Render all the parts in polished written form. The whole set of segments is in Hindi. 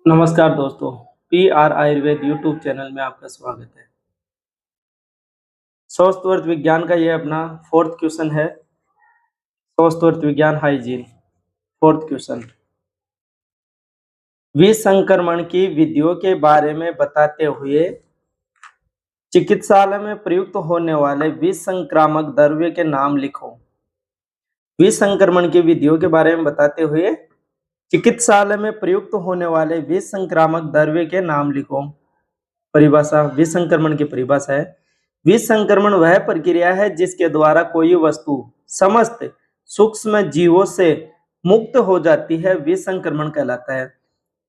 नमस्कार दोस्तों, PR आयुर्वेद यूट्यूब चैनल में आपका स्वागत है। स्वस्थ विज्ञान का ये अपना फोर्थ क्वेश्चन है। स्वस्थ विज्ञान हाइजीन फोर्थ क्वेश्चन। विसंक्रमण की विधियों के बारे में बताते हुए चिकित्सालय में प्रयुक्त होने वाले विसंक्रामक द्रव्य के नाम लिखो। विसंक्रमण की विधियों के बारे में बताते हुए चिकित्सालय में प्रयुक्त होने वाले विसंक्रामक द्रव्य के नाम लिखो। परिभाषा, विसंक्रमण की परिभाषा है, विसंक्रमण वह प्रक्रिया है जिसके द्वारा कोई वस्तु समस्त सूक्ष्म जीवों से मुक्त हो जाती है, विसंक्रमण कहलाता है।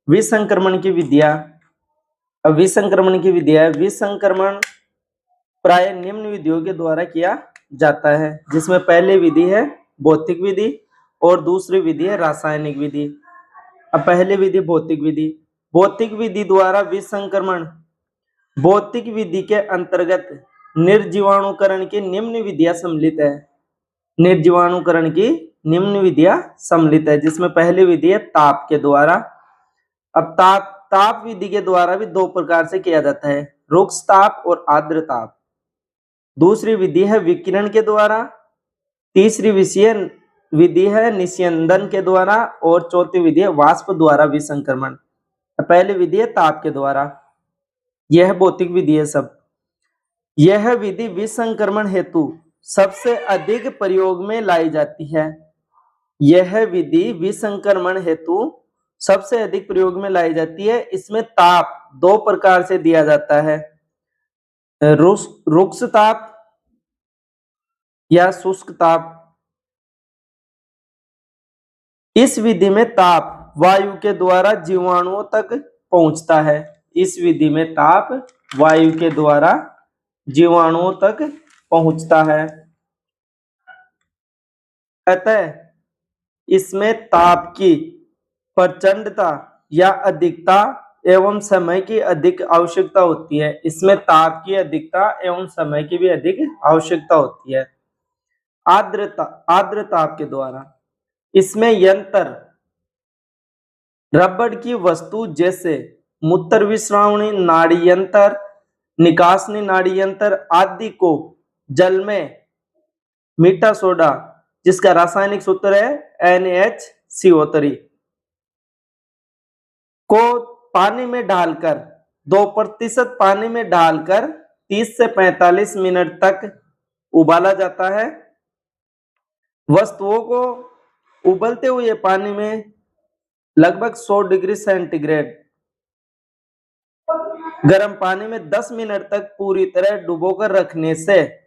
विसंक्रमण की विधियां विसंक्रमण प्राय निम्न विधियों के द्वारा किया जाता है, जिसमें पहली विधि है भौतिक विधि और दूसरी विधि है रासायनिक विधि। अब पहली विधि भौतिक विधि। भौतिक विधि द्वारा विसंक्रमण भौतिक विधि के अंतर्गत निर्जीवाणुकरण की निम्न विधियां सम्मिलित है। निर्जीवाणुकरण की निम्न विधियां सम्मिलित है, जिसमें पहली विधि है ताप के द्वारा। अब ताप विधि के द्वारा भी दो प्रकार से किया जाता है, रुक्ष ताप और आर्द्र ताप। दूसरी विधि है विकिरण के द्वारा। तीसरी विधि है निस्यंदन के द्वारा और चौथी विधि है वाष्प द्वारा विसंक्रमण। पहली विधि है ताप के द्वारा, यह भौतिक विधि है सब। यह विधि विसंक्रमण हेतु सबसे अधिक प्रयोग में लाई जाती है। यह विधि विसंक्रमण हेतु सबसे अधिक प्रयोग में लाई जाती है। इसमें ताप दो प्रकार से दिया जाता है, रुक्ष ताप या शुष्क ताप। इस विधि में ताप वायु के द्वारा जीवाणुओं तक पहुंचता है। इस विधि में ताप वायु के द्वारा जीवाणुओं तक पहुंचता है। अतः इसमें ताप की प्रचंडता या अधिकता एवं समय की अधिक आवश्यकता होती है। इसमें ताप की अधिकता एवं समय की भी अधिक आवश्यकता होती है। आर्द्र ताप के द्वारा इसमें यंत्र रबड़ की वस्तु जैसे मूत्र विश्रावणी नाड़ी यंत्र, निकासनी नाड़ी यंत्र आदि को जल में मीठा सोडा, जिसका रासायनिक सूत्र है NaHCO3, को पानी में डालकर 2% पानी में डालकर 30 से 45 मिनट तक उबाला जाता है। वस्तुओं को उबलते हुए पानी में लगभग 100 डिग्री सेंटीग्रेड गर्म पानी में 10 मिनट तक पूरी तरह डुबोकर रखने से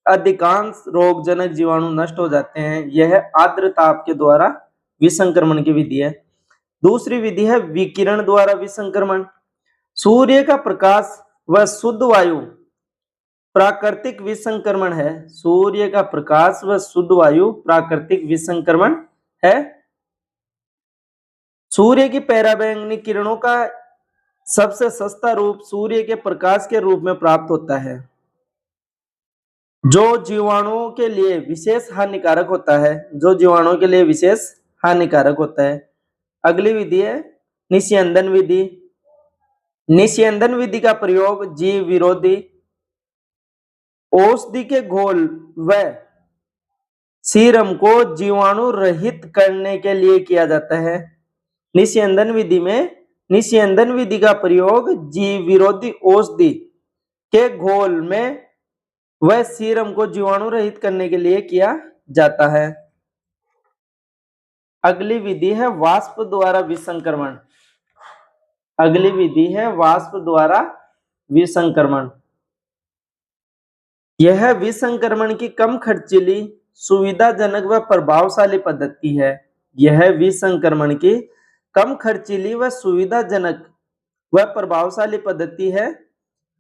अधिकांश रोगजनक जीवाणु नष्ट हो जाते हैं। यह आर्द्र ताप के द्वारा विसंक्रमण की विधि है। दूसरी विधि है विकिरण द्वारा विसंक्रमण। सूर्य का प्रकाश व शुद्ध वायु प्राकृतिक विसंक्रमण है। सूर्य का प्रकाश व शुद्ध वायु प्राकृतिक विसंक्रमण है। सूर्य की पराबैंगनी किरणों का सबसे सस्ता रूप सूर्य के प्रकाश के रूप में प्राप्त होता है, जो जीवाणुओं के लिए विशेष हानिकारक होता है। जो जीवाणुओं के लिए विशेष हानिकारक होता है। अगली विधि है निस्यंदन विधि। निस्यंदन विधि का प्रयोग जीव विरोधी औषधि के घोल व सीरम को जीवाणु रहित करने के लिए किया जाता है। निस्यंदन विधि का प्रयोग जीव विरोधी औषधि के घोल में वह सीरम को जीवाणु रहित करने के लिए किया जाता है। अगली विधि है वाष्प द्वारा विसंक्रमण। अगली विधि है वाष्प द्वारा विसंक्रमण। यह विसंक्रमण की कम खर्चीली, सुविधाजनक व प्रभावशाली पद्धति है। यह विसंक्रमण की कम खर्चीली व सुविधाजनक व प्रभावशाली पद्धति है।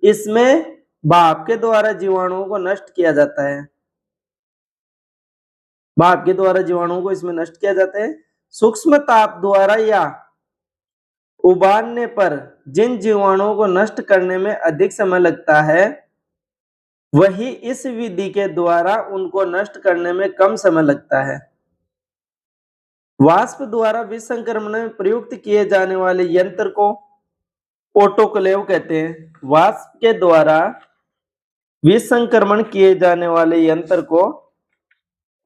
इसमें भाप के द्वारा जीवाणुओं को नष्ट किया जाता है। भाप के द्वारा जीवाणुओं को इसमें नष्ट किया जाता है। सूक्ष्म ताप द्वारा या उबालने पर जिन जीवाणुओं को नष्ट करने में अधिक समय लगता है, वही इस विधि के द्वारा उनको नष्ट करने में कम समय लगता है। वाष्प द्वारा विसंक्रमण में प्रयुक्त किए जाने वाले यंत्र को ऑटोक्लेव कहते हैं। वाष्प के द्वारा विसंक्रमण किए जाने वाले यंत्र को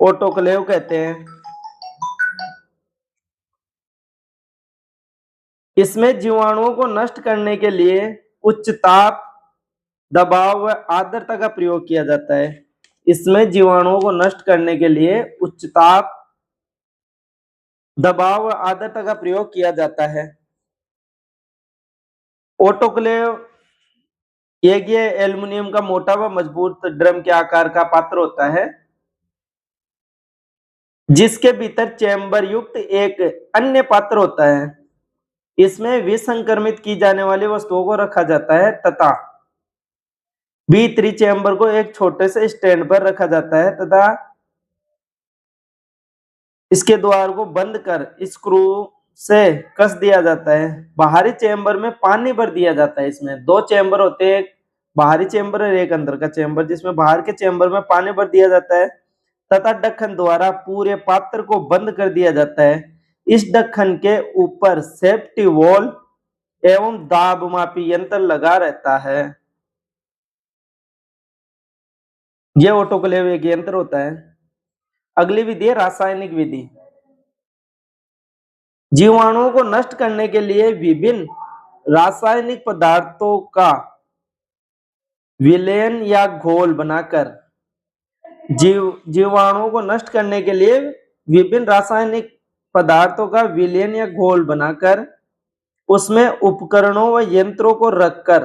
ऑटोक्लेव कहते हैं। इसमें जीवाणुओं को नष्ट करने के लिए उच्च ताप, दबाव व आर्द्रता का प्रयोग किया जाता है। इसमें जीवाणुओं को नष्ट करने के लिए उच्च ताप, दबाव व आर्द्रता का प्रयोग किया जाता है। ऑटोक्लेव एक ये एल्युमिनियम का मोटा व मजबूत ड्रम के आकार का पात्र होता है, जिसके भीतर चैम्बर युक्त एक अन्य पात्र होता है। इसमें विसंक्रमित की जाने वाली वस्तुओं को रखा जाता है तथा भीतरी चैम्बर को एक छोटे से स्टैंड पर रखा जाता है तथा इसके द्वार को बंद कर स्क्रू से कस दिया जाता है। बाहरी चैम्बर में पानी भर दिया जाता है। इसमें दो चैम्बर होते हैं, एक बाहरी चैम्बर और एक अंदर का चैम्बर, जिसमें बाहर के चैम्बर में पानी भर दिया जाता है तथा ढक्कन द्वारा पूरे पात्र को बंद कर दिया जाता है। इस ढक्कन के ऊपर सेफ्टी वॉल्व एवं दाब मापी यंत्र लगा रहता है। यह ऑटोक्लेव एक यंत्र होता है। अगली विधि है रासायनिक विधि। जीवाणुओं को नष्ट करने के लिए विभिन्न रासायनिक पदार्थों का विलयन या घोल बनाकर जीवाणुओं को नष्ट करने के लिए विभिन्न रासायनिक पदार्थों का विलयन या घोल बनाकर उसमें उपकरणों व यंत्रों को रखकर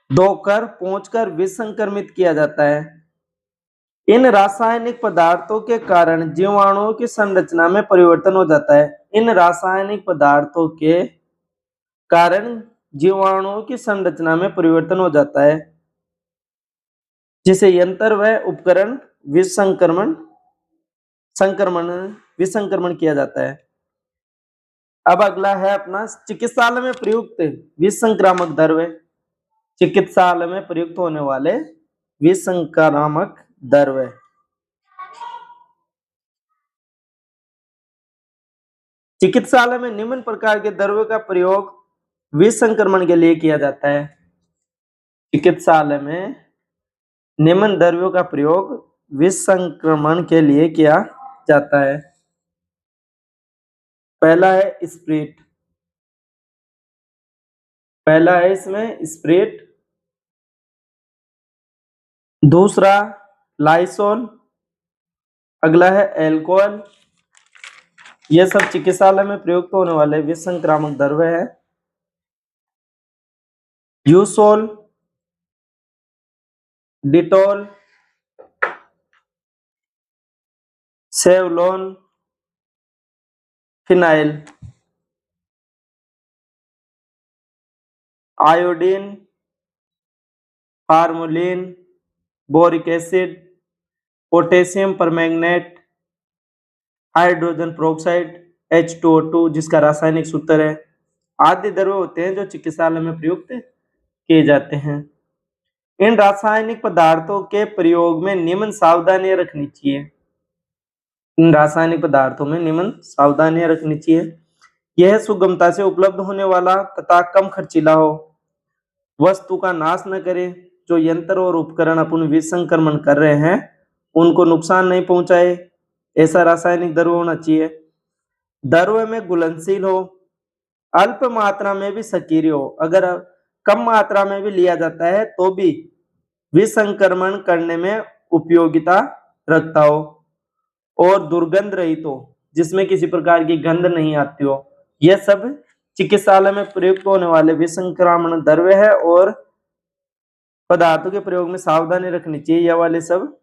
धोकर पोंछकर विसंक्रमित किया जाता है। इन रासायनिक पदार्थों के कारण जीवाणुओं की संरचना में परिवर्तन हो जाता है। इन रासायनिक पदार्थों के कारण जीवाणुओं की संरचना में परिवर्तन हो जाता है, जिसे यंत्र व उपकरण विसंक्रमण किया जाता है। अब अगला है अपना चिकित्सालय में प्रयुक्त विसंक्रामक द्रव्य। चिकित्सालय में प्रयुक्त होने वाले विसंक्रामक द्रव्य। चिकित्सालय में निम्न प्रकार के द्रव्यों का प्रयोग विसंक्रमण के लिए किया जाता है। चिकित्सालय में निम्न द्रव्यों का प्रयोग विसंक्रमण के लिए किया जाता है। पहला है स्प्रिट। पहला है इसमें स्प्रिट, दूसरा लाइसोल, अगला है एल्कोहल। यह सब चिकित्सालय में प्रयुक्त होने वाले विसंक्रामक द्रव्य है। यूसोल, Dettol, Savlon, phenyl, iodine, formalin, boric acid, potassium permanganate, hydrogen peroxide H2O2 जिसका रासायनिक सूत्र है, आदि द्रव्य होते हैं जो चिकित्सालय में प्रयुक्त किए जाते हैं। इन रासायनिक पदार्थों के प्रयोग में निम्न सावधानियां रखनी चाहिए। इन रासायनिक पदार्थों में निम्न सावधानियां रखनी चाहिए। यह सुगमता से उपलब्ध होने वाला तथा कम खर्चीला हो, वस्तु का नाश न करे, जो यंत्र और उपकरण अपन विसंक्रमण कर रहे हैं उनको नुकसान नहीं पहुंचाए, ऐसा रासायनिक द्रव्य होना चाहिए। द्रव्य में घुलनशील हो, अल्प मात्रा में भी सक्रिय हो, अगर कम मात्रा में भी लिया जाता है तो भी विसंक्रमण करने में उपयोगिता रखता हो, और दुर्गंध रहित हो, जिसमें किसी प्रकार की गंध नहीं आती हो। यह सब चिकित्सालय में प्रयुक्त होने वाले विसंक्रमण द्रव्य है और पदार्थों के प्रयोग में सावधानी रखनी चाहिए। यह वाले सब